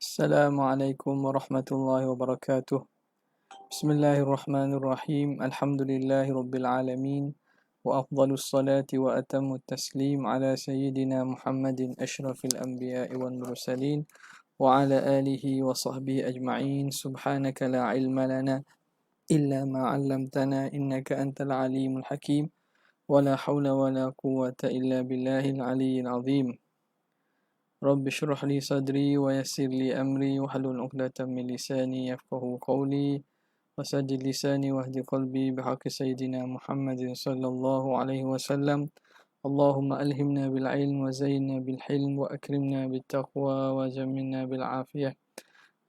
Assalamualaikum warahmatullahi wabarakatuh. Bismillahirrahmanirrahim. Alhamdulillahi rabbil alamin. Wa afdalus salati wa atamut taslim ala sayyidina Muhammadin ashrafil anbiya'i wal mursalin wa ala alihi wa sahbihi ajma'in. Subhanaka la ilma lana illa ma 'allamtana innaka antal alimul hakim. Wa la hawla wa la quwwata illa billahil aliyyil azim. رب اشرح لي صدري ويسر لي أمري واحلل عقدة من لساني يفقه قولي وسدد لساني واهد قلبي بحق سيدنا محمد صلى الله عليه وسلم. اللهم ألهمنا بالعلم وزينا بالحلم وأكرمنا بالتقوى وجملنا بالعافية.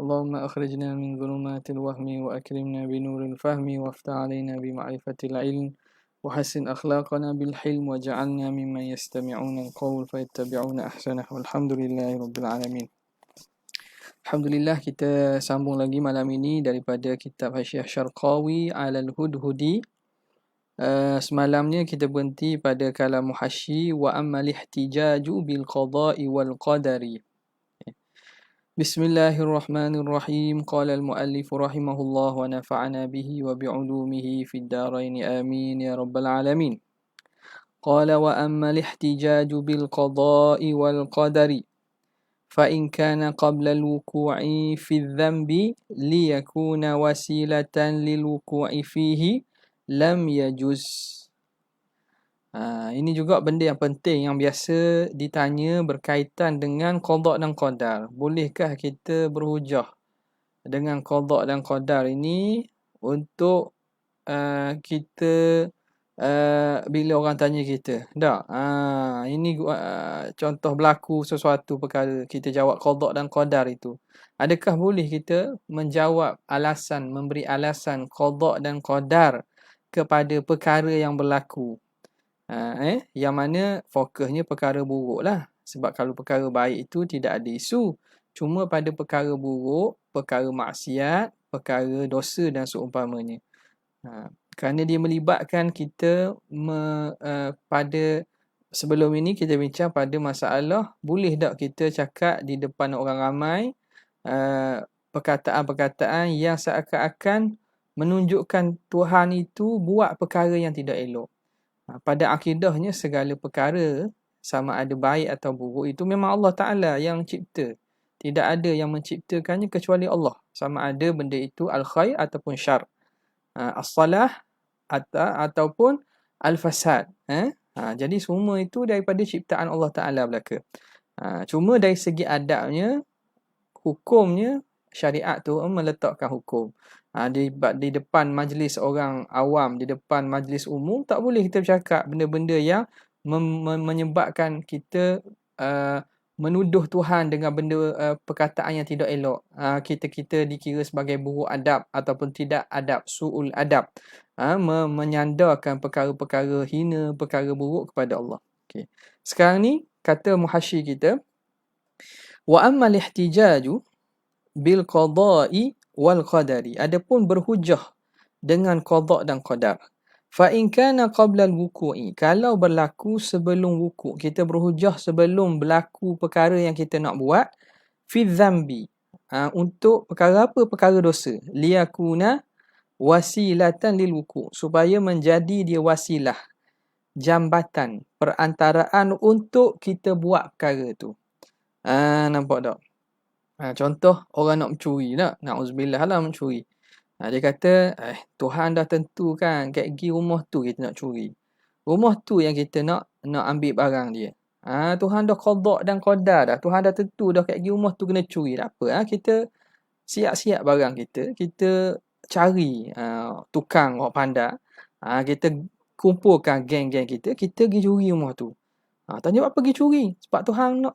اللهم أخرجنا من ظلمات الوهم وأكرمنا بنور الفهم وافتح علينا بمعرفة العلم وحسن أخلاقنا بالحلم وجعلنا ممن يستمعون القول فيتبعون أحسنه والحمد لله رب العالمين. Alhamdulillah, kita sambung lagi malam ini daripada kitab Hasyiah Syarqawi Alal Hudhudi. Semalamnya kita berhenti pada kalam Muhasyi wa ammal ihtijaju bil qada'i wal qadari. Bismillahirrahmanirrahim. Qala al-muallif rahimahullah wa nafa'ana bihi wa bi'ulumihi fid darain amin ya rabbal alamin. Qala wa ammal ihtijaju bil qada'i wal qadari فإن كان قبل الوقوع في الذنب ليكون وسيلة للوقوع فيه لم يجوز. Ini juga benda yang penting yang biasa ditanya berkaitan dengan qada dan qadar. Bolehkah kita berhujah dengan qada dan qadar ini untuk kita bila orang tanya kita, tak? Ini contoh berlaku sesuatu perkara, kita jawab qada dan qadar itu. Adakah boleh kita menjawab alasan, memberi alasan qada dan qadar kepada perkara yang berlaku? Yang mana fokusnya perkara buruk lah. Sebab kalau perkara baik itu tidak ada isu. Cuma pada perkara buruk, perkara maksiat, perkara dosa dan seumpamanya. Kerana dia melibatkan kita pada sebelum ini kita bincang pada masalah boleh tak kita cakap di depan orang ramai perkataan-perkataan yang seakan-akan menunjukkan Tuhan itu buat perkara yang tidak elok. Pada akidahnya segala perkara sama ada baik atau buruk itu memang Allah Ta'ala yang cipta. Tidak ada yang menciptakannya kecuali Allah. Sama ada benda itu al-khair ataupun syar. As-salah ataupun al-fasad. Jadi semua itu daripada ciptaan Allah Ta'ala belaka. Cuma dari segi adabnya, hukumnya, syariat tu meletakkan hukum. Di depan majlis orang awam, di depan majlis umum, tak boleh kita bercakap benda-benda yang menyebabkan kita menuduh Tuhan dengan benda perkataan yang tidak elok. Kita dikira sebagai buruk adab ataupun tidak adab, su'ul adab. Menyandarkan perkara-perkara hina, perkara buruk kepada Allah. Okay. Sekarang ni kata muhasyi kita, wa ammal ihtijaju bil qada'i wal qadari. Adapun berhujah dengan qada' dan qadar. Fa in kana qabla al-wuqu'i, kalau berlaku sebelum wuku', kita berhujah sebelum berlaku perkara yang kita nak buat, fi dzambi, untuk perkara apa? Perkara dosa. Liyakuna wasilatan lil wuku', supaya menjadi dia wasilah, jambatan, perantaraan untuk kita buat perkara tu. Nampak tak? Contoh orang nak mencuri tak? Na'udzubillah lah mencuri. Dia kata, Tuhan dah tentukan kat pergi rumah tu kita nak curi. Rumah tu yang kita nak ambil barang dia. Tuhan dah qada dan qadar dah. Tuhan dah tentu dah kat pergi rumah tu kena curi. Tak apa, kita siap-siap barang kita. Kita cari tukang orang pandai. Kita kumpulkan geng-geng kita. Kita pergi curi rumah tu. Tanya apa pergi curi? Sebab Tuhan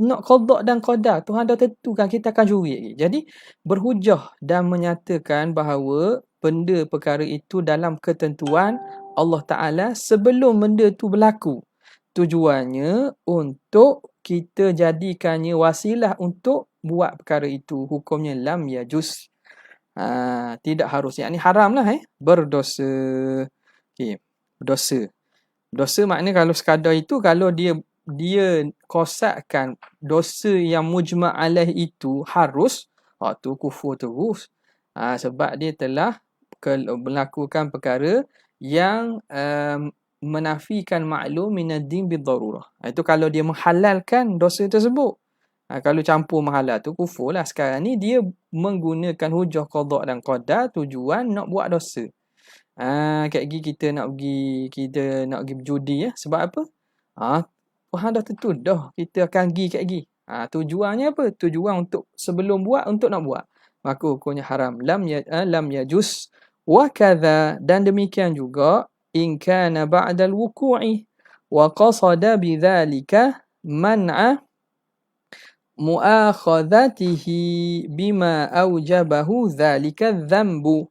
nak qada dan qadar. Tuhan dah tentukan kita akan curi lagi. Jadi berhujah dan menyatakan bahawa benda perkara itu dalam ketentuan Allah Ta'ala sebelum benda tu berlaku. Tujuannya untuk kita jadikannya wasilah untuk buat perkara itu. Hukumnya lam yajuz. Tidak harus. Yang ni haram lah. Berdosa. Okay. Berdosa. Dosa maknanya kalau sekadar itu, kalau dia dia kosakkan dosa yang mujma' alaih itu harus, tu kufur terus. Sebab dia telah melakukan perkara yang menafikan maklum minad-din bid-darurah. Itu kalau dia menghalalkan dosa tersebut. Kalau campur menghalal tu kufur lah. Sekarang ni dia menggunakan hujah qada dan qadar tujuan nak buat dosa. Kat gini kita nak pergi berjudi ya. Sebab apa? Tuhan dah tentu dah kita akan pergi kat gini. Tujuannya apa? Tujuan untuk sebelum buat, untuk nak buat. Maka hukumnya haram. Lam yajus wa kadza, dan demikian juga in kana ba'dal wuku'i wa qasada bidzalika man'a mu'akhadhatihi bima aujabahu dzalika dzambu.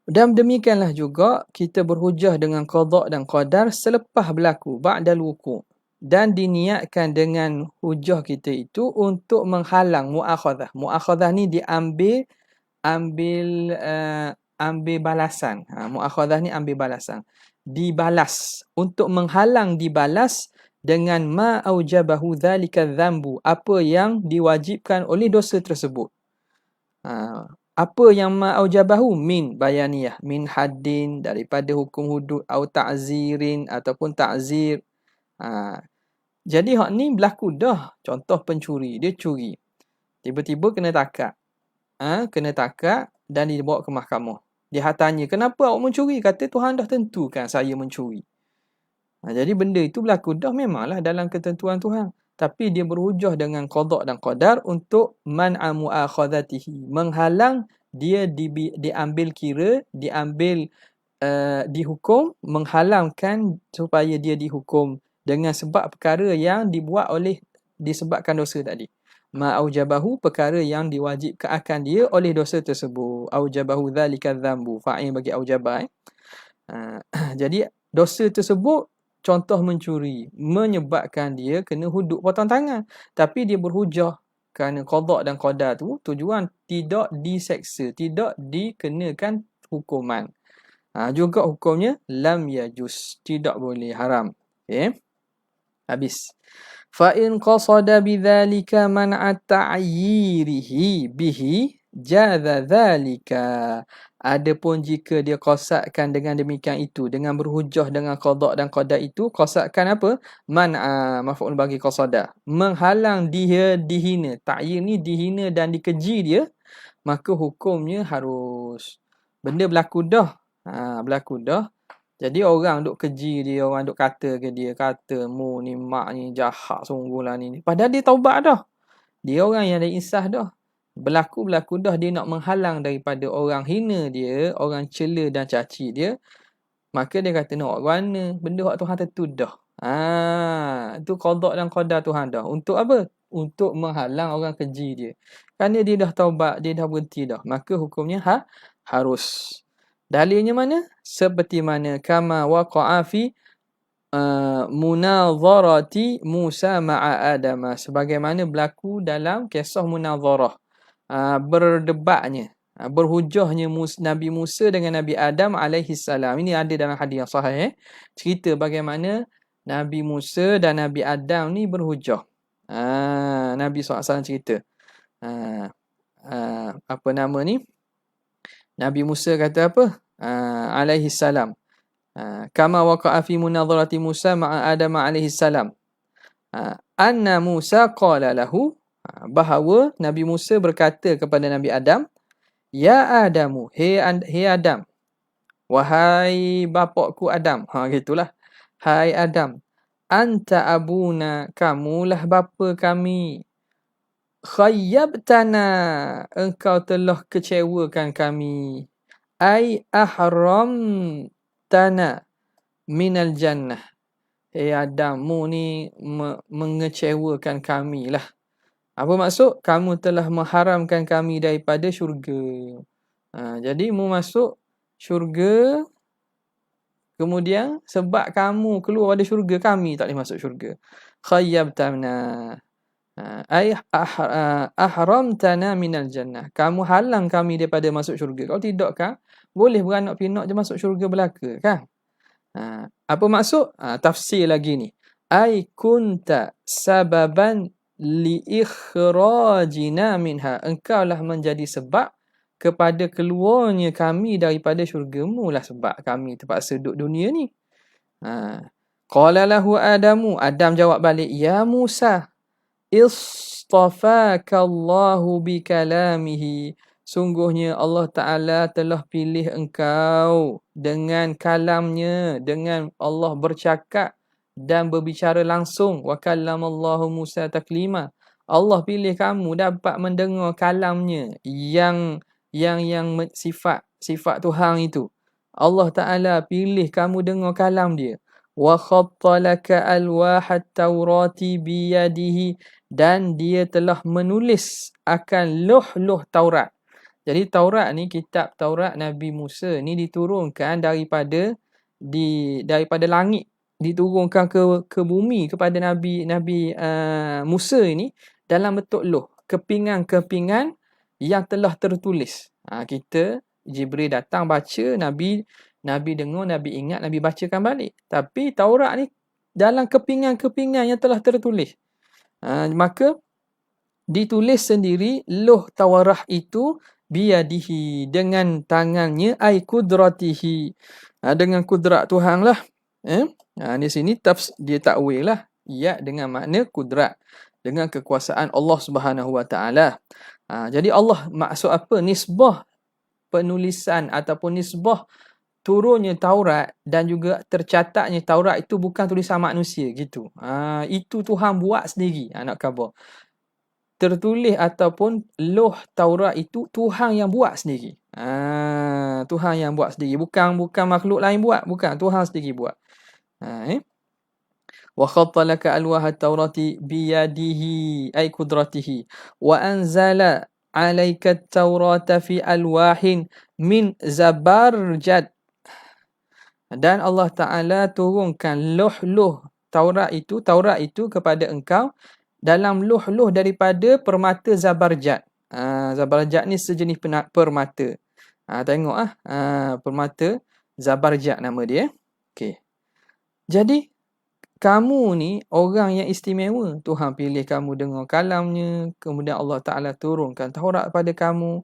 Dan demikianlah juga kita berhujah dengan qada dan qadar selepas berlaku ba'dal wuku', dan diniatkan dengan hujah kita itu untuk menghalang mu'akhadhah. Mu'akhadhah ni diambil balasan. Mu'akhadhah ni ambil balasan. Dibalas. Untuk menghalang dibalas dengan ma aujabahu dzalika dzambu, apa yang diwajibkan oleh dosa tersebut. Apa yang ma aujabahu min bayaniyah, min haddin, daripada hukum hudud, au ta'zirin ataupun ta'zir. Jadi hak ni berlaku dah. Contoh pencuri, dia curi. Tiba-tiba kena takak. Kena takak dan dibawa ke mahkamah. Dia tanya, kenapa awak mencuri? Kata Tuhan dah tentukan saya mencuri. Jadi benda itu berlaku dah memanglah dalam ketentuan Tuhan. Tapi dia berhujah dengan qada dan qadar untuk man'a mu'akhadhatihi, menghalang dia diambil kira, dihukum, menghalangkan supaya dia dihukum dengan sebab perkara yang dibuat disebabkan dosa tadi. Ma'aujabahu, perkara yang diwajibkan akan dia oleh dosa tersebut. Aujabahu dzalika dzambu, fa'il bagi aujabah. Jadi dosa tersebut, contoh mencuri, menyebabkan dia kena hudud potong tangan. Tapi dia berhujah kerana qada dan qadar tu tujuan tidak diseksa, tidak dikenakan hukuman. Juga hukumnya lam yajus, tidak boleh, haram. Okay? Habis. Fa in qasada bidzalika man'a ta'yirihi bihi jaza dzalika. Adapun jika dia qasadkan dengan demikian itu, dengan berhujah dengan qada dan qadar itu, qasadkan apa? Man'a, maf'ul bagi qasada, menghalang dia dihina. Ta'yir ni dihina dan dikeji dia, maka hukumnya harus. Benda berlaku dah. Berlaku dah. Jadi orang duk keji dia, orang duk kata ke dia, kata mu ni mak ni jahat sungguhlah ni. Padahal dia taubat dah. Dia orang yang ada insaf dah. Berlaku dah dia nak menghalang daripada orang hina dia, orang cela dan caci dia. Maka dia kata nak buat mana? Benda hak Tuhan tentu dah. Itu qada dan qadar Tuhan dah. Untuk apa? Untuk menghalang orang keji dia. Kerana dia dah taubat, dia dah berhenti dah. Maka hukumnya harus. Dalilnya mana? Seperti mana kama waqa'a fi munazarati Musa ma'a Adam, sebagaimana berlaku dalam kisah munazarah, berdebatnya, berhujahnya Nabi Musa dengan Nabi Adam alaihi salam. Ini ada dalam hadis yang sahih. Cerita bagaimana Nabi Musa dan Nabi Adam ni berhujah. Nabi SAW cerita. Apa nama ni? Nabi Musa kata apa? Alaihi salam. Kama waqa'a fi munadharati Musa ma'a Adam alaihi salam. Anna Musa qala lahu, bahawa Nabi Musa berkata kepada Nabi Adam, ya Adamu, hey Adam, wahai bapakku Adam. Gitulah. Hai Adam, anta abuna, kamulah bapa kami. Khayyabtana, engkau telah kecewakan kami. Ai ahram tana minal jannah. Adam, mu ni mengecewakan kami lah. Apa maksud? Kamu telah mengharamkan kami daripada syurga. Jadi mu masuk syurga, kemudian sebab kamu keluar dari syurga, kami tak boleh masuk syurga. Khayyabtana ay ahramtana minal jannah. Kamu halang kami daripada masuk syurga. Kalau tidak kan, boleh beranak pinak je masuk syurga belaka kan? Apa maksud? Tafsir lagi ni. ai kunta sababan li ikhrajina minha, engkaulah menjadi sebab kepada keluarnya kami daripada syurgamu lah, sebab kami terpaksa duduk dunia ni. Qala lahu Adamu, Adam jawab balik, ya Musa, istafaka Allahu bikalamihi, sungguhnya Allah Ta'ala telah pilih engkau dengan kalamnya, dengan Allah bercakap dan berbicara langsung. Wa kallamallahu Musa taklima, Allah pilih kamu dapat mendengar kalamnya yang sifat Tuhan itu. Allah Ta'ala pilih kamu dengar kalam dia. Wa khattalaka alwahat taurati biyadihi, dan dia telah menulis akan luh-luh Taurat. Jadi Taurat ni, kitab Taurat Nabi Musa ni diturunkan daripada langit, diturunkan ke bumi kepada Nabi Musa ini dalam bentuk luh, kepingan-kepingan yang telah tertulis. Kita Jibril datang baca, Nabi dengar, Nabi ingat, Nabi bacakan balik. Tapi Taurat ni dalam kepingan-kepingan yang telah tertulis. Maka ditulis sendiri luh Taurah itu biyadihi, dengan tangannya, ai kudratihi, dengan kudrat Tuhan lah. Di sini dia takwil lah, ya, dengan makna kudrat, dengan kekuasaan Allah Subhanahu Wa Taala. Jadi Allah maksud apa? Nisbah penulisan ataupun nisbah turunnya Taurat dan juga tercatatnya Taurat itu bukan tulisan manusia gitu. Itu Tuhan buat sendiri, nak khabar. Tertulis ataupun loh Taurat itu Tuhan yang buat sendiri. Tuhan yang buat sendiri, bukan makhluk lain buat, bukan, Tuhan sendiri buat. Wa khattalaka alwahat taurati biyadihi ay qudratihi wa anzala alaika taurata fi alwahin min zabarjad, dan Allah Ta'ala turunkan luh-luh Taurat itu kepada engkau dalam luh-luh daripada permata zabarjad. Zabarjad ni sejenis permata. Tengok permata zabarjad nama dia. Okey. Jadi kamu ni orang yang istimewa. Tuhan pilih kamu dengar kalamnya, kemudian Allah Ta'ala turunkan Taurat pada kamu.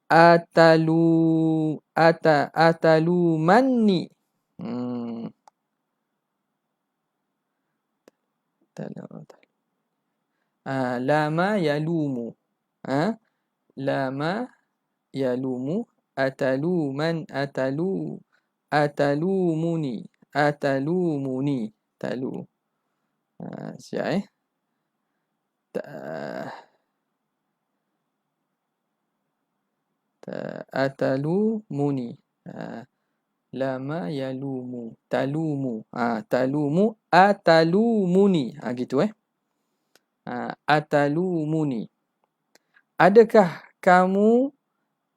Atalu manni. Lama yalumu. Lama yalumu. Atalumuni. Siap atalumuni. Lama yalumu. Talumu. Atalumuni. Gitu atalumuni. Adakah kamu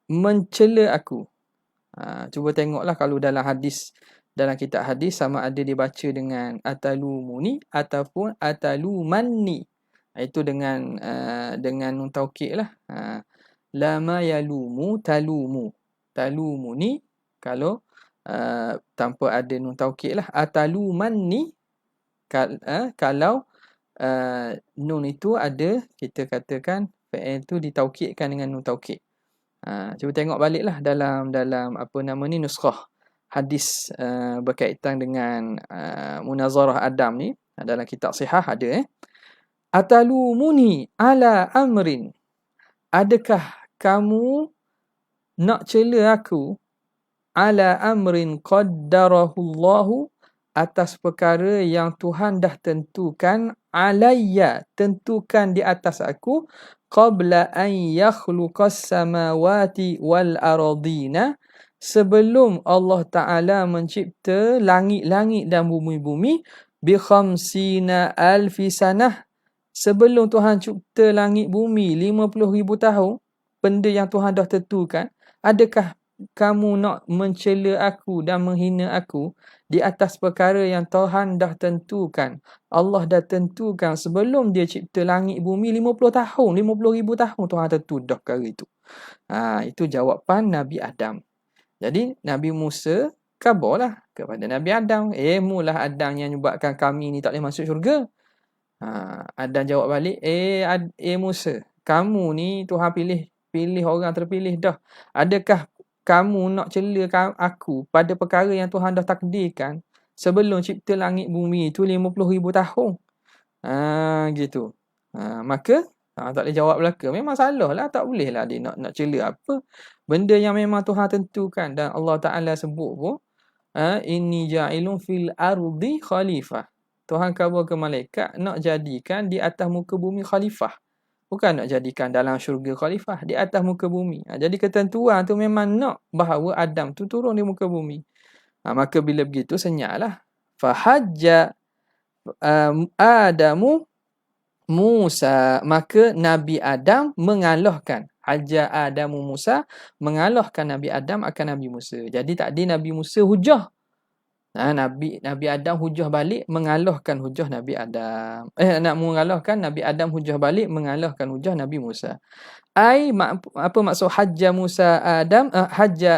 mencela aku? Cuba tengoklah kalau dalam hadis, dalam kitab hadis, sama ada dibaca dengan atalumuni ataupun atalumanni. Itu dengan nun taukid lah. Lama yalumu talumuni, kalau tanpa ada nun taukid lah. Atalumanni, kalau nun itu ada, kita katakan fi'il tu ditaukidkan dengan nun taukid. Cuba tengok baliklah dalam nuskhah hadis berkaitan dengan munazarah Adam ni, dalam kitab sihah ada. Atalumuni ala amrin, adakah kamu nak cela aku, ala amrin qaddarahullahu, atas perkara yang Tuhan dah tentukan, alayya, tentukan di atas aku, qabla an yakhluqas samawati wal ardina, sebelum Allah Ta'ala mencipta langit-langit dan bumi-bumi, bi khamsina alfi sanah, sebelum Tuhan cipta langit bumi 50,000 tahun, benda yang Tuhan dah tentukan. Adakah kamu nak mencela aku dan menghina aku di atas perkara yang Tuhan dah tentukan? Allah dah tentukan sebelum dia cipta langit bumi 50 tahun, 50,000 tahun Tuhan tentu dah perkara itu. Itu jawapan Nabi Adam. Jadi Nabi Musa khabarlah kepada Nabi Adam. Mulah Adam yang menyebabkan kami ni tak boleh masuk syurga. Adam jawab balik, Musa, kamu ni Tuhan pilih orang terpilih dah. Adakah kamu nak cela aku pada perkara yang Tuhan dah takdirkan sebelum cipta langit bumi tu 50,000 tahun? Gitu. Maka tak boleh jawab belaka. Memang salah lah. Tak boleh lah dia nak cela apa. Benda yang memang Tuhan tentukan. Dan Allah Ta'ala sebut pun, inni ja'ilun fil ardi khalifah. Tuhan khabar ke malaikat nak jadikan di atas muka bumi khalifah. Bukan nak jadikan dalam syurga khalifah. Di atas muka bumi. Jadi ketentuan tu memang nak bahawa Adam tu turun di muka bumi. Maka bila begitu senyaklah. Fahajja Adamu Musa. Maka Nabi Adam mengalahkan. Hajja Adamu Musa, mengalahkan Nabi Adam akan Nabi Musa. Jadi tadi Nabi Musa hujah. Nabi Adam hujah balik mengalahkan hujah Nabi Adam. Nak mengalahkan Nabi Adam hujah balik mengalahkan hujah Nabi Musa. Apa maksud hajja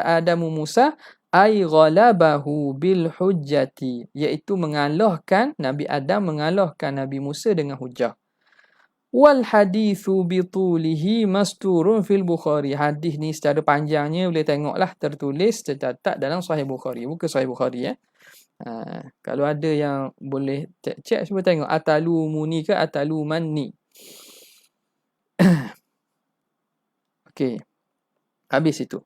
Adamu Musa? Ghalabahu bil hujjati, iaitu mengalahkan Nabi Adam mengalahkan Nabi Musa dengan hujah. Wal hadithu bitulihi masturun fil Bukhari. Hadis ni secara panjangnya boleh tengoklah tertulis tercatat dalam Sahih Bukhari. Bukan Sahih Bukhari kalau ada yang boleh cek cuba tengok atalu muni ke atalu manni. Okey. Habis itu.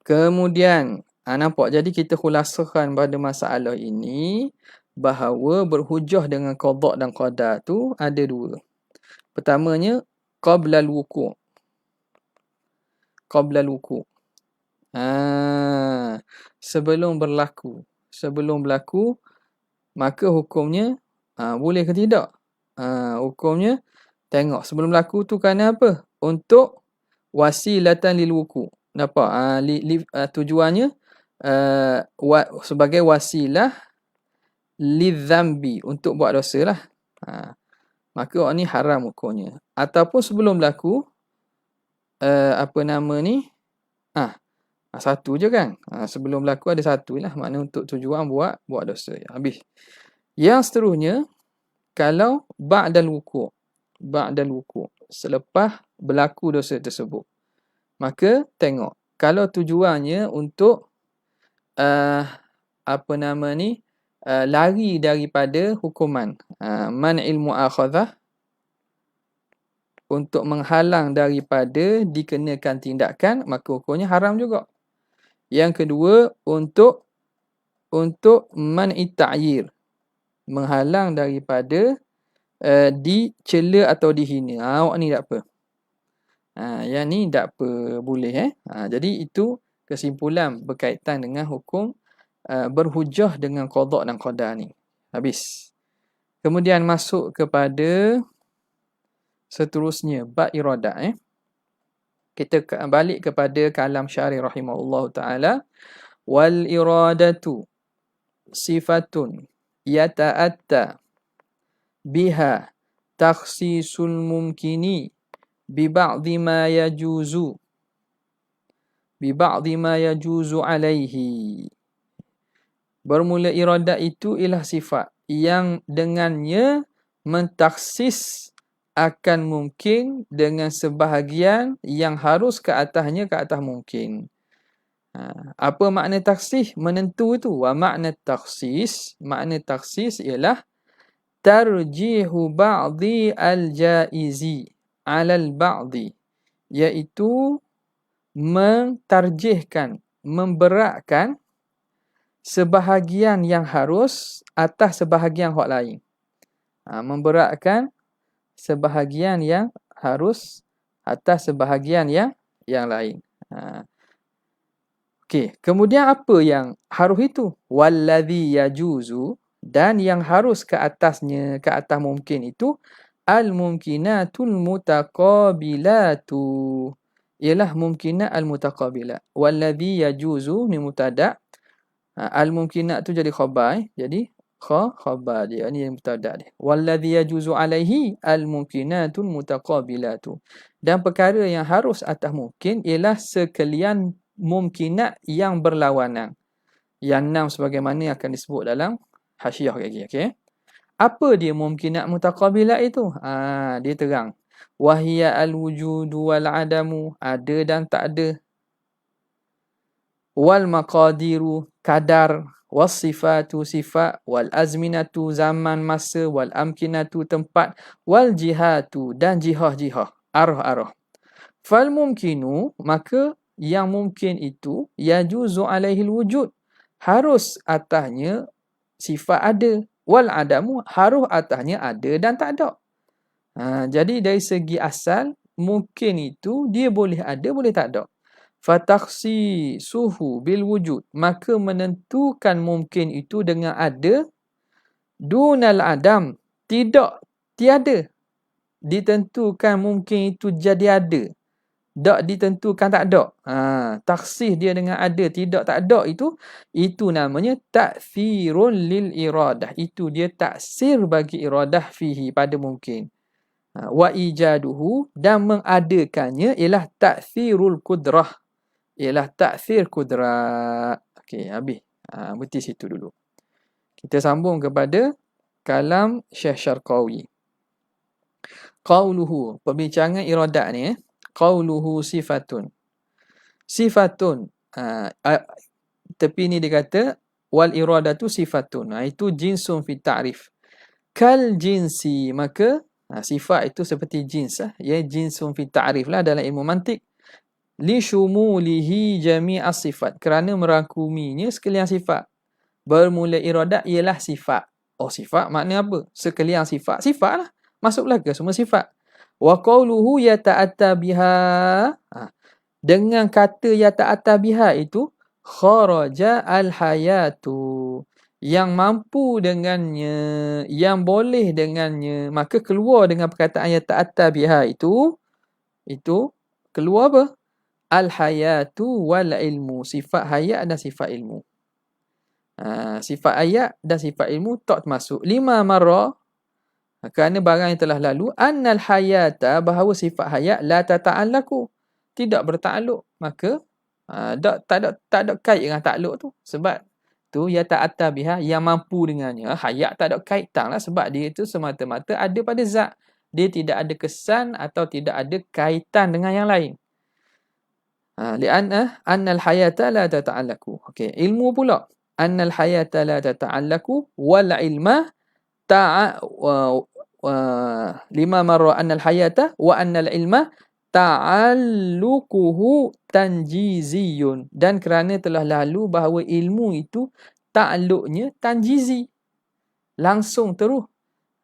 Kemudian nampak jadi kita khulasahkan pada masalah ini bahawa berhujah dengan qada dan qadar tu ada dua. Pertamanya qabla al-wuqu'. Qabla al-wuqu'. Sebelum berlaku. Sebelum berlaku maka hukumnya boleh ke tidak? Hukumnya tengok sebelum berlaku tu kerana apa? Untuk wasilatan lil wuqu'. Nampak? Tujuannya sebagai wasilah lidzambi, untuk buat dosa lah. Maka orang ni haram hukumnya. Ataupun sebelum berlaku satu je kan. Sebelum berlaku ada satu lah. Maknanya untuk tujuan buat dosa. Habis. Yang seterusnya, kalau ba'dal wuqu'. Ba'dal wuqu'. Selepas berlaku dosa tersebut. Maka tengok. Kalau tujuannya untuk lari daripada hukuman. Man'il mu'akhadhah. Untuk menghalang daripada dikenakan tindakan, maka hukumnya haram juga. Yang kedua, untuk man'i ta'yir. Menghalang daripada dicela atau dihina. Awak ni tak apa. Yang ni tak apa boleh. Jadi itu kesimpulan berkaitan dengan hukum berhujah dengan qada dan qadar ni. Habis. Kemudian masuk kepada seterusnya bab iradah. Kita balik kepada kalam Syarih rahimahullah ta'ala. Wal iradatu sifatun yata'atta biha takhsisul mumkini bi ba'dhi ma yajuzu alaihi. Bermula iradah itu ialah sifat yang dengannya mentaksis akan mungkin dengan sebahagian yang harus ke atasnya ke atas mungkin. Apa makna taksis? Menentu itu. Makna taksis ialah tarjihu ba'di al-jaizi alal ba'di, iaitu mentarjihkan, memberatkan sebahagian yang harus atas sebahagian hak lain. Memberatkan sebahagian yang harus atas sebahagian yang lain. Okey, kemudian apa yang harus itu? Walladhi yajuzu, dan yang harus ke atasnya, ke atas mungkin itu al-mumkinatul mutaqabilatu, ialah mumkinat al-mutaqabilat. Walladhi yajuzu ni mubtada', al-mumkinat tu jadi khabar, jadi khabar dia ni yang mubtada' dia. Walladhi yajuzu alaihi al-mumkinatul mutaqabilatu, dan perkara yang harus atas mungkin ialah sekalian mumkinat yang berlawanan. Yang 6 sebagaimana akan disebut dalam hasyiah lagi. Okey. Apa dia mumkinat mutaqabilat itu? Dia terang. Wahia al-wujudu wal adamu, ada dan tak ada. Wal maqadiru, kadar. Was sifatu, sifat. Wal azminatu, zaman, masa. Wal amkinatu, tempat. Wal jihatu, dan jihah-jihah. Arah-arah. Fal mumkinu, maka yang mungkin itu yajuzu alaihil wujud. Harus atasnya sifat ada. Wal adamu, harus atasnya ada dan tak ada. Jadi dari segi asal, mungkin itu dia boleh ada, boleh tak ada. Fatakhsisuhu bil wujud, maka menentukan mungkin itu dengan ada, dunal adam, tidak tiada. Ditentukan mungkin itu jadi ada, tak ditentukan tak ada. Takhsis dia dengan ada, tidak tak ada itu namanya ta'thirun lil iradah. Itu dia taksir bagi iradah fihi pada mungkin. Wa ijaduhu, dan mengadakannya ialah ta'thirul kudrah. Ialah ta'thir kudrah. Okey, habis. Berhenti situ dulu. Kita sambung kepada kalam Syekh Syarqawi. Qauluhu, perbincangan iradat ni. Qauluhu sifatun. Sifatun. Tepi ni dia kata wal iradatu sifatun. Itu jinsun fi ta'rif. Kal jinsi, maka sifat itu seperti jins. Ya, jinsun fi ta'rif lah dalam ilmu mantik. Li syumulihi jami'as sifat. Kerana merangkuminya sekalian sifat. Bermula iradat ialah sifat. Oh, sifat makna apa? Sekalian sifat. Sifat lah. Masuklah ke semua sifat. Wa qawluhu yata'atta biha. Dengan kata yata'atta biha itu, kharaja al-hayatu. Yang mampu dengannya, yang boleh dengannya, maka keluar dengan perkataan yata'atta biha itu keluar apa? Al-hayatu wal ilmu. Sifat hayat dan sifat ilmu. Sifat hayat dan sifat ilmu tak termasuk. 5 marrah, kerana barang yang telah lalu, annal hayata, bahawa sifat hayat la tata'allaku, tidak bertakluk. Maka tak ada kait dengan takluk tu. Sebab tu yata'atta biha, yang mampu dengannya. Hayat tak ada kaitan lah, sebab dia itu semata-mata ada pada zat. Dia tidak ada kesan atau tidak ada kaitan dengan yang lain. Li'anna annal hayata la tata'allaku. Okey, ilmu pula. Annal hayata la tata'allaku wal ilma lima marra annal hayata wa annal ilma ta'alluquhu tanjiziyun. Dan kerana telah lalu bahawa ilmu itu ta'alluqnya tanjizi, langsung terus.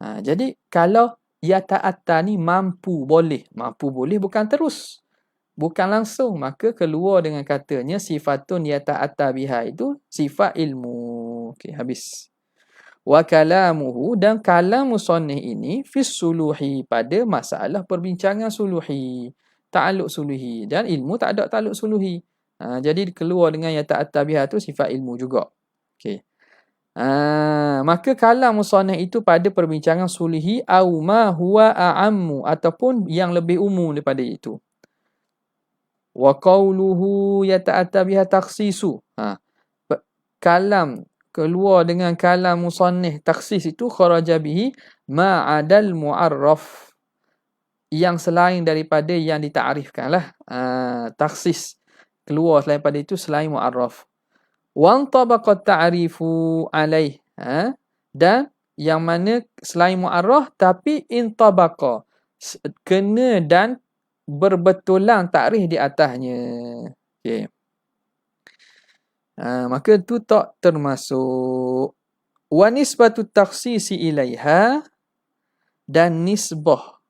Jadi kalau yata'atta ni mampu boleh bukan terus, bukan langsung, maka keluar dengan katanya sifatun yata'atta biha, itu sifat ilmu. Okey, habis. Wa kalamuhu, dan kalam musannif ini fis suluhi, pada masalah perbincangan suluhi, ta'alluq suluhi, dan ilmu tak ada ta'alluq suluhi. Jadi keluar dengan yata'atta biha tu sifat ilmu juga. Okey. Maka kalam musannif itu pada perbincangan suluhi au ma huwa a'ammu, ataupun yang lebih umum daripada itu. Wa qawluhu yata'atta biha takhsisu. Kalam keluar dengan kalam musannif takhsis itu kharaja bihi ma'adal mu'arraf, yang selain daripada yang ditakrifkan lah. Takhsis keluar selain pada itu, selain mu'arraf. Wa antabaqat ta'rifu alaih, dan yang mana selain mu'arraf tapi intabaqa, kena dan berbetulan takrif di atasnya. Okey. Maka tu tak termasuk. Wa nisbatu takhsisi ilaiha, dan nisbah.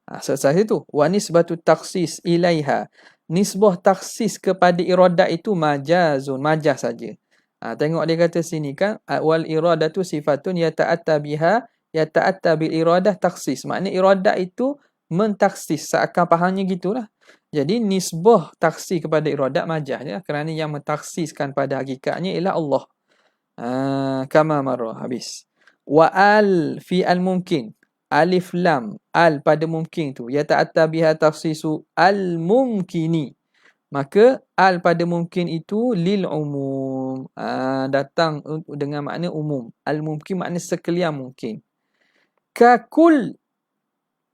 Selesai itu. Wa nisbatu takhsis ilaiha. Nisbah takhsis kepada iradat itu majazun, majaz saja. Tengok dia kata sini kan, wal iradatu sifatun yata'atta biha, yata'atta bil iradah takhsis. Makna iradat itu mentaksis, seakan fahamnya gitulah. Jadi nisbah takhsis kepada iradat majaz ya, kerana yang mentaksiskan pada hakikatnya ialah Allah. Kama marrah, habis. Wa al fi al mumkin, alif lam al pada mumkin tu, yata'atta biha takhsisu al mumkini, Maka al pada mungkin itu lil umum. Datang dengan makna umum. Al mungkin makna sekalian mungkin. Kakul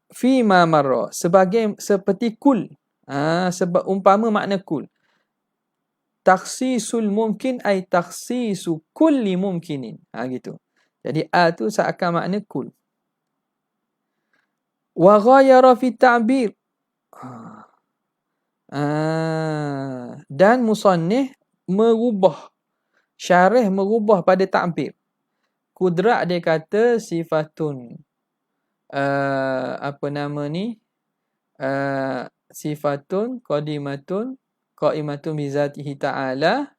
fima marra, seperti kul. Sebab umpama makna kul. Takhsisul mungkin ay takhsisu kulli mumkinin. Gitu. Jadi al tu seakan makna kul. Wa ghayara fi ta'bir. Dan musannif merubah, syarih merubah pada ta'bir. Kudrat dia kata sifatun apa nama ni, sifatun qadimatun qaimatun bi zatihi ta'ala,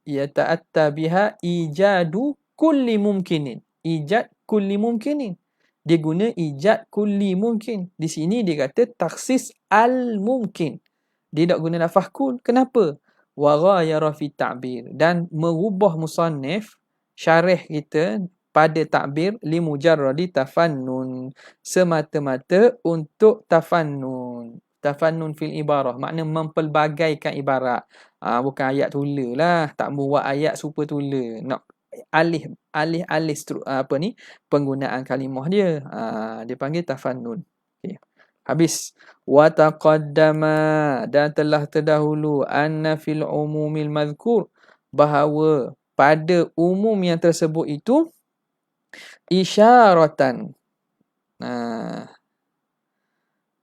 yata'atta biha ijadu kulli mumkinin. Ijad kulli mumkinin. Dia guna ijad kulli mumkin. Di sini dia kata taksis al-mumkin. Dia tak guna lafaz kul. Kenapa? Wa ghayara fi ta'bir. Dan merubah musannif syarih kita pada ta'bir li mujarradi tafannun. Semata-mata untuk tafannun. Tafannun fil ibarah. Makna mempelbagaikan ibarat. Bukan ayat tula lah. Tak buat ayat super tula. Nak alih apa ni, penggunaan kalimah dia. Dia panggil tafannun. Okay. Habis. Wa taqaddama, dan telah terdahulu anna fil umumil madhkur, bahawa pada umum yang tersebut itu isyaratan.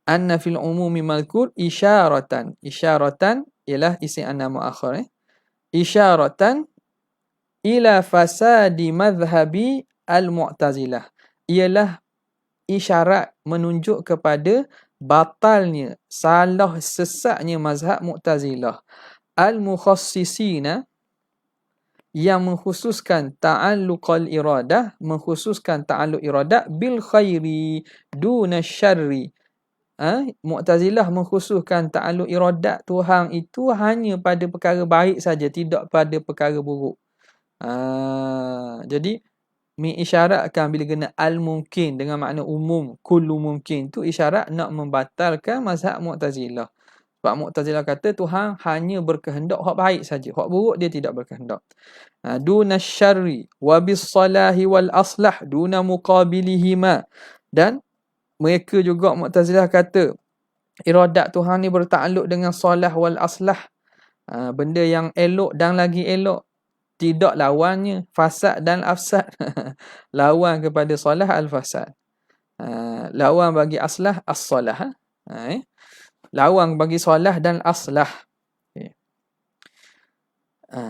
Anna fil umumi madhkur isyaratan. Isyaratan ialah isim anna muakhar. Isyaratan ila fasadi madhhabi al-Mu'tazilah. Ialah isyarat menunjuk kepada batalnya, salah sesatnya mazhab Mu'tazilah. Al-mukhassisina, yang mengkhususkan ta'alluqal iradah, mengkhususkan ta'alluq iradah bil khairi duna syarri. Mu'tazilah mengkhususkan ta'alluq iradat Tuhan itu hanya pada perkara baik saja, tidak pada perkara buruk. Jadi mengisyaratkan bila guna al-mumkin dengan makna umum, kullu mumkin tu isyarat nak membatalkan mazhab Mu'tazilah. Sebab Mu'tazilah kata Tuhan hanya berkehendak hak baik saja, hak buruk dia tidak berkehendak. Duna syarri wa bis salahi wal aslah duna muqabilihima. Dan mereka juga Mu'tazilah kata iradat Tuhan ni bertakluk dengan salah wal aslah. Benda yang elok dan lagi elok. Tidak lawannya, fasad dan afsad. Lawan kepada salah al-fasad. Lawan bagi aslah as-salah. Lawan bagi salah dan aslah. Okay.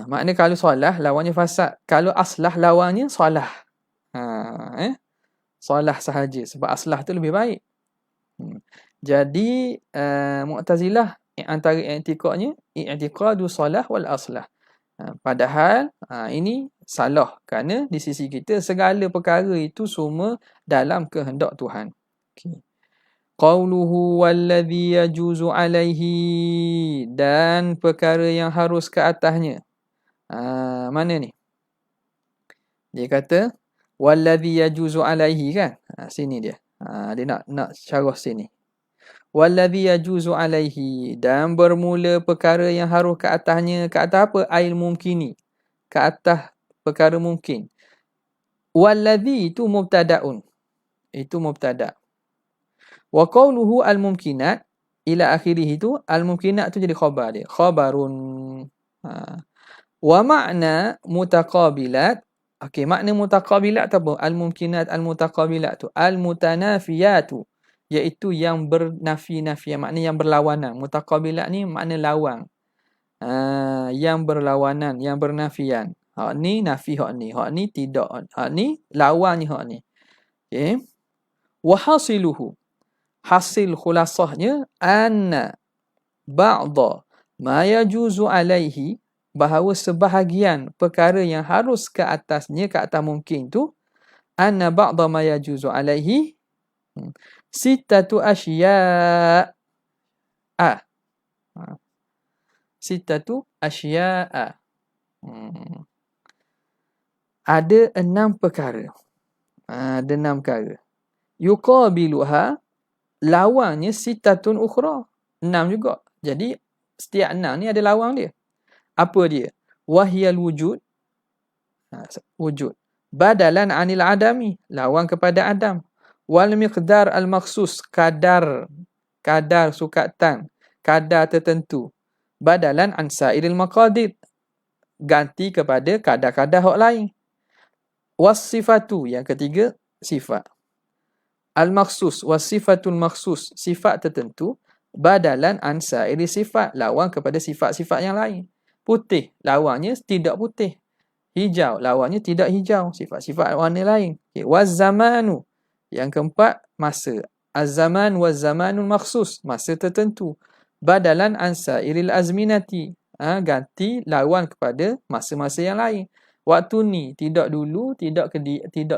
Makna kalau salah lawannya fasad, kalau aslah lawannya salah. Salah sahaja, sebab aslah tu lebih baik. Jadi Mu'tazilah antara i'tiqadnya i'tiqadu salah wal aslah. Padahal ini salah, kerana di sisi kita segala perkara itu semua dalam kehendak Tuhan. Okay. Qauluhu walladhi yajuzu alaihi, dan perkara yang harus ke atasnya. Mana ni? Dia kata walladhi yajuzu alaihi kan? Sini dia. Dia nak syarah sini. Walladhi yajuzu alaihi, dan bermula perkara yang harus ke atasnya. Ke atas apa? Ail mumkini. Ke atas perkara mungkin. Walladhi itu mubtada'un. Itu mubtada'. Wa qawluhu al-mumkinat ila akhirih itu, al-mumkinat tu jadi khabar dia. Khabarun. Wa makna mutaqabilat. Okey, makna mutaqabilat tu apa? Al-mumkinat al-mutaqabilat tu al-mutanafiyatu, iaitu yang bernafi-nafian, makna yang berlawanan. Mutaqabilat ni makna lawan. Yang berlawanan, yang bernafian. Hak ni nafi hak ni. Hak ni tidak. Hak ni lawannya hak ni. Okey. Wa hasiluhu, hasil khulasahnya anna ba'da ma yajuzu alaihi, bahawa sebahagian perkara yang harus ke atasnya, ke atas mungkin tu, anna ba'da ma yajuzu alaihi sittatu asya'a. Sittatu asya'a. Ada 6 perkara. Ada 6 perkara. Yuqabiluha, lawannya sittatun ukhra. 6 juga. Jadi Setiap 6 ni ada lawang dia. Apa dia? Wahyal wujud. Wujud. Badalan anil adami. Lawang kepada Adam. Wal miqdar al-maksus. Kadar sukatan. Kadar tertentu. Badalan an sa'iril maqadir. Ganti kepada kadar-kadar hak lain. Was-sifatu. Yang ketiga, sifat. Al-maksus. Was-sifatul maksus. Sifat tertentu. Badalan an sa'iri sifat. Lawang kepada sifat-sifat yang lain. Putih. Lawangnya tidak putih. Hijau. Lawangnya tidak hijau. Sifat-sifat warna lain. Okay. Was-zamanu. Yang keempat, masa. Az-zaman waz-zamanul maksus. Masa tertentu. Badalan an sa'iril azminati. Ganti lawan kepada masa-masa yang lain. Waktu ni tidak dulu, tidak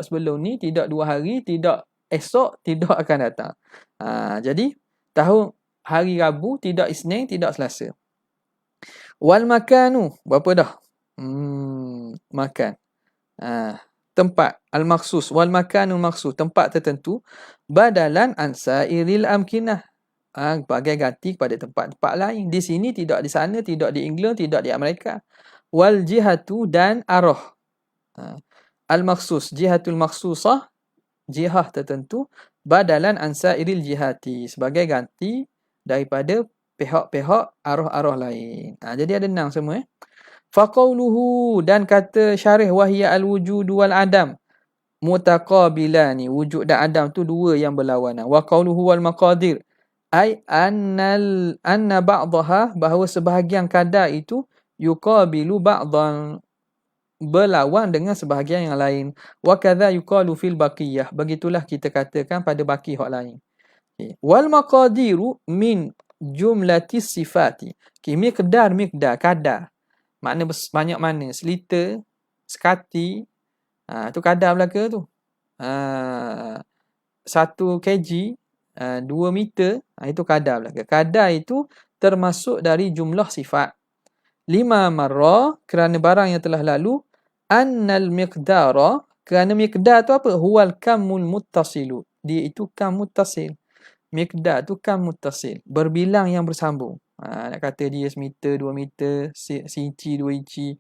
sebelum ni, tidak 2 hari, tidak esok, tidak akan datang. Jadi hari Rabu tidak Isnin, tidak Selasa. Wal makanu, berapa dah? Makan. Tempat al-maksus wal makanul maksus, tempat tertentu. Badalan an sa'iril amkinah. Bagai ganti kepada tempat-tempat lain. Di sini, tidak di sana, tidak di England, tidak di Amerika. Wal jihatu dan arah. Al-maksus, jihatul maksusah, jihah tertentu. Badalan an sa'iril jihati. Sebagai ganti daripada pihak-pihak arah-arah lain. Jadi ada 6 semua. Faqauluhu, dan kata syarih, wahya al-wujudu wal adam. Mutaqabilani. Wujud dan adam tu dua yang berlawanan. Wa qauluhu wal maqadir. Ai anna ba'daha, bahawa sebahagian kadar itu yuqabilu ba'dan, berlawan dengan sebahagian yang lain. Wa kadza yuqalu fil baqiyah. Begitulah kita katakan pada baqi hak lain. Okay. Wal maqadiru min jumlatis sifati. Okay. Miqdar kadar. Makna banyak mana? Seliter, sekati. Tu kadar belaka tu. 1 kg, 2 meter, itu kadar belaka. Kadar itu termasuk dari jumlah sifat. 5 marrah, kerana barang yang telah lalu. Annal miqdara, kerana miqdar tu apa? Huwal kamul muttasilu. Dia itu kam muttasil. Miqdar tu kam muttasil. Berbilang yang bersambung. Nak kata dia semeter, 2 meter, seinci, 2 inci.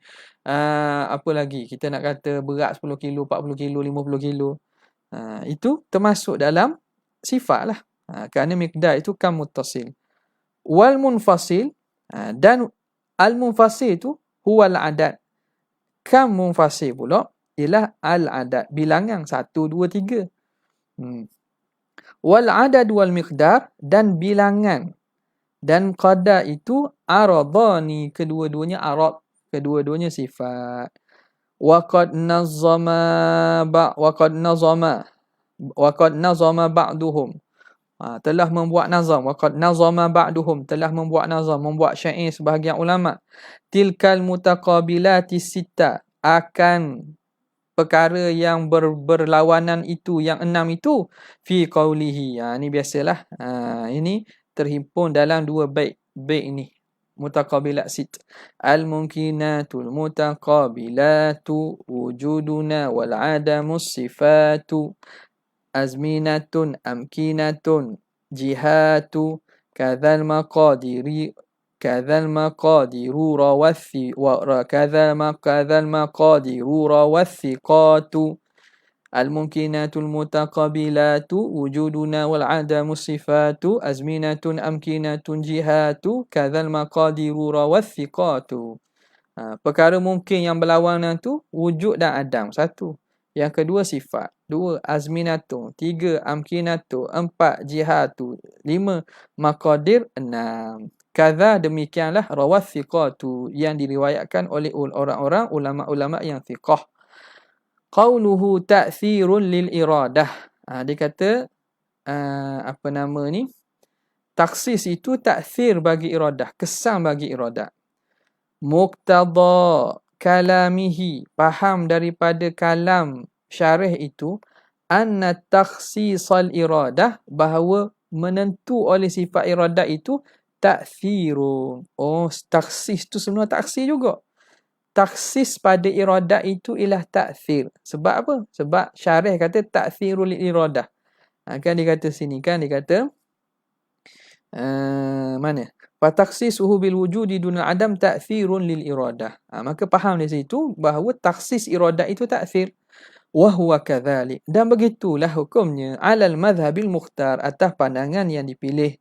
Apa lagi? Kita nak kata berat 10 kilo, 40 kilo, 50 kilo. Itu termasuk dalam sifat lah. Kerana miqdar itu kam muttasil. Wal munfasil, dan al-munfasil itu huwal adad. Kam munfasil pula ialah al-adad. Bilangan 1, 2, 3. Wal adad wal miqdar, dan bilangan dan qadar itu aradani, kedua-duanya arad, kedua-duanya sifat. Wa qad nazama ba'duhum, telah membuat nazam. Wa qad nazama ba'duhum, telah membuat nazam, membuat syair sebahagian ulama. Tilkal mutaqabilati sitta, akan perkara yang berlawanan itu, yang 6 itu, fi qawlihi. Ini biasalah. Ini terhimpun dalam 2 bait. Bait ini mutaqabilat sit. Al-mumkinatul mutaqabilatu wujuduna wal adamus sifatu azminatun amkinatun jihatu kadzal maqadiru rawathiqatu. Al-mumkinatul mutaqabilatu wujuduna wal adamu sifatu azminatun amkinatun jihatu kadzal maqadiru rawathiqatu. Perkara mungkin yang berlawanan tu wujud dan adam, 1. Yang kedua sifat, 2 azminatun, 3 amkinatun, 4 jihatu, 5 maqadir, 6. Kadza, demikianlah, rawathiqatu, yang diriwayatkan oleh orang-orang ulama-ulama yang thiqah. Qauluhu ta'thirun lil iradah. Dia kata taksis itu ta'thir bagi iradah, kesan bagi iradah. Muqtada kalamihi, faham daripada kalam syarih itu, anna takhsisal iradah, bahawa menentu oleh sifat iradah itu ta'thirun. Taksis tu sebenarnya taksir juga. Taksis pada iradah itu ialah ta'thir. Sebab apa? Sebab syarih kata ta'thirul iradah. Kan dia kata sini, kan dia kata mana? Fatakhsisuhu bil wujudi duna adam ta'thirun lil iradah. Maka faham di situ bahawa taksis iradah itu ta'thir. Wa huwa kadzalik. Dan begitulah hukumnya alal madhhabil mukhtar, atas pandangan yang dipilih.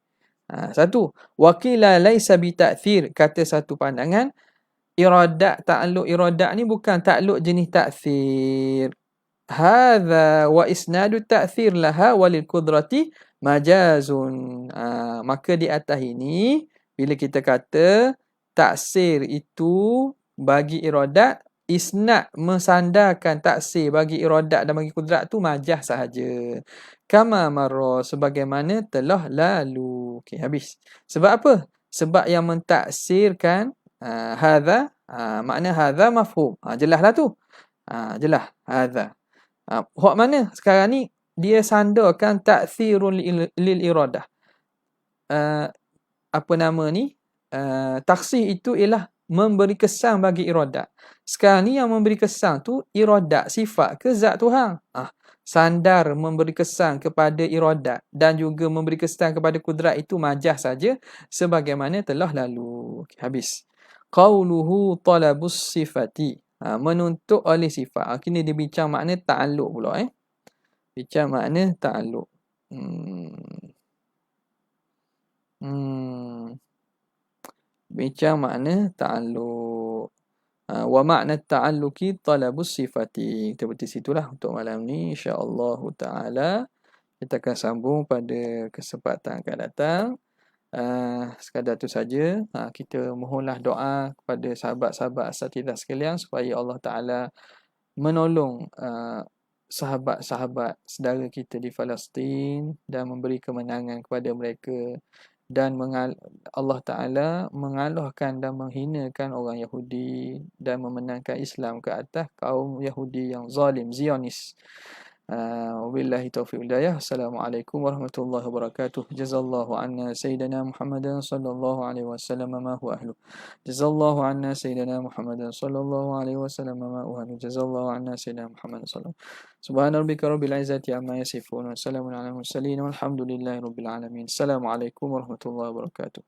Satu. Wa qila laisa bi ta'thir. Kata satu pandangan, iradat, ta'alluq iradat ni bukan ta'alluq jenis ta'thir. Hadza wa isnadu ta'thir laha walil qudrati majazun. Maka di atas ini, bila kita kata taksir itu bagi iradat, isnad mensandarkan taksir bagi iradat dan bagi kudrat tu majaz sahaja. Kama marra, sebagaimana telah lalu. Okey, habis. Sebab apa? Sebab yang mentaksirkan hadza, makna hadza mafhum. Jelaslah tu. Jelas hadza. Hak mana? Sekarang ni dia sandarkan ta'thirun lil iradah. Apa nama ni? Taksir itu ialah memberi kesan bagi iradat. Sekarang ni yang memberi kesan tu iradat, sifat ke zat Tuhan? Sandar memberi kesan kepada iradat dan juga memberi kesan kepada kudrat itu majaz saja sebagaimana telah lalu. Okay, habis. Qauluhu talabus sifati. Menuntut oleh sifat. Kini dia bincang makna ta'alluq pula. Bincang makna ta'alluq. Bincang makna ta'alluq. Wa makna ta'alluqi talabus sifati. Kita berhenti situlah untuk malam ni. InsyaAllah ta'ala kita akan sambung pada kesempatan akan datang. Sekadar tu saja. Kita mohonlah doa kepada sahabat-sahabat asatidzah sekalian supaya Allah Ta'ala menolong sahabat-sahabat saudara kita di Palestin dan memberi kemenangan kepada mereka, dan Allah Ta'ala mengalahkan dan menghinakan orang Yahudi dan memenangkan Islam ke atas kaum Yahudi yang zalim, Zionis. Wabillahi taufiq hidayah. Assalamualaikum warahmatullahi wabarakatuh. Jazallahu anna sayyidina Muhammadan sallallahu alaihi wasallam ma huwa ahlu. Jazallahu anna sayyidina Muhammadan sallallahu alaihi wasallam ma huwa ahlu. Jazallahu anna sayyidina Muhammadan sallallahu. Subhana rabbika rabbil izzati amma yasifun wa salamun alal mursalin walhamdulillahi rabbil alamin. Assalamualaikum warahmatullahi wabarakatuh.